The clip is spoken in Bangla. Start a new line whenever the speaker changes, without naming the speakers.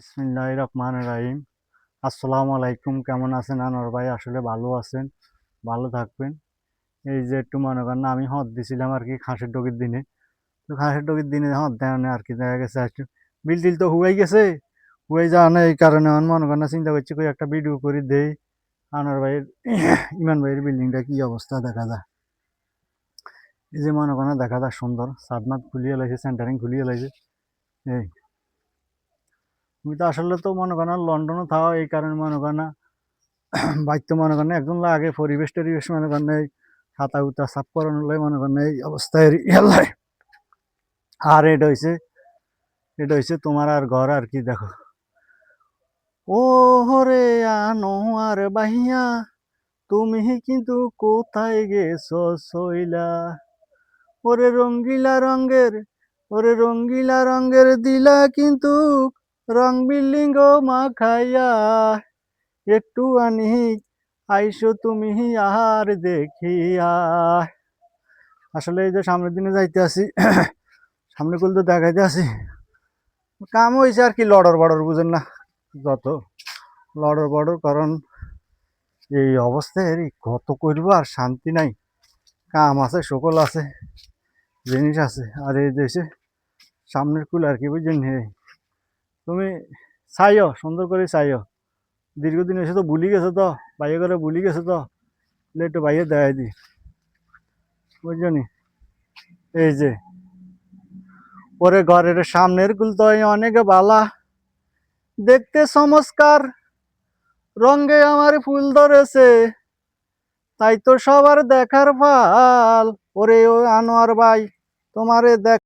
বিসমিল্লাহির রহমানির রহিম। আসসালামু আলাইকুম। কেমন আছেন আনোয়ার ভাই? আসলে ভালো আছেন, ভালো থাকবেন। এই যে একটু মনে করেন না, আমি হদ দিছিলাম আর কি খাসের ডগির দিনে। তো খাসের ডগির দিনে হদ দেওয়া আর কি দেখা গেছে একটু বিল টিল তো হুয়াই গেছে, হুয়াই যাওয়া না, এই কারণে আমার মনে করেন না চিন্তা করছি কই একটা ভিডিও করে দেই আনোয়ার ভাইয়ের ইমান ভাইয়ের বিল্ডিংটা কি অবস্থা দেখা যায়। এই যে মনে করেন দেখা যায় সুন্দর সাদমাত খুলিয়ে লাইছে, সেন্টারিং খুলিয়ে লাইছে। এই তুমি তো আসলে তো মনে করেন লন্ডনে থাও, এই কারণে মনে করেন না বাইতে মনে করেন একজন লাগে পরিবেশ টরিবেশ মনে করেন এই খাতা উতা সাফ করানো লাই মনে করেন এই অবস্থায় ইয়ালাই। আর এটা হইছে তোমার আর ঘর আর কি দেখো। ও হরে আনোয়ার বাহিয়া, তুমি কিন্তু কোথায় গেছো সইলা, ওরে রঙ্গিলা রঙ্গের, ওরে রঙ্গিলা রঙ্গের দিলা কিন্তু রং বিল্ডিং গো মাখাইয়া, একটু আনি আইসো তুমি আর দেখিয়া। আসলে এই যে সামনের দিনে যাইতে আছি, সামনে কুল তো দেখাইতে আছি, কাম হয়েছে আর কি লড়র বড়র, বুঝেন না, যত লড়র বড়র কারণ এই অবস্থায় কত করবো আর শান্তি নাই। কাম আছে, সকল আছে, জিনিস আছে, আর এই দেশে সামনের কুল আর কি বুঝছেন। তুমি চাইও সুন্দর করে চাইও, দীর্ঘদিন এসে তো ভুলি গেছো, তো বাইরে করে ভুলি গেছো, তো একটু বাইরে দেখাই দি বুঝছো নি। এই যে পরে ঘরের সামনের গুল তো অনেক বালা, দেখতে চমৎকার, রঙে আমার ফুল ধরেছে, তাই তো সবার দেখার পাল। ওরে ও আনোয়ার ভাই, তোমারে দেখ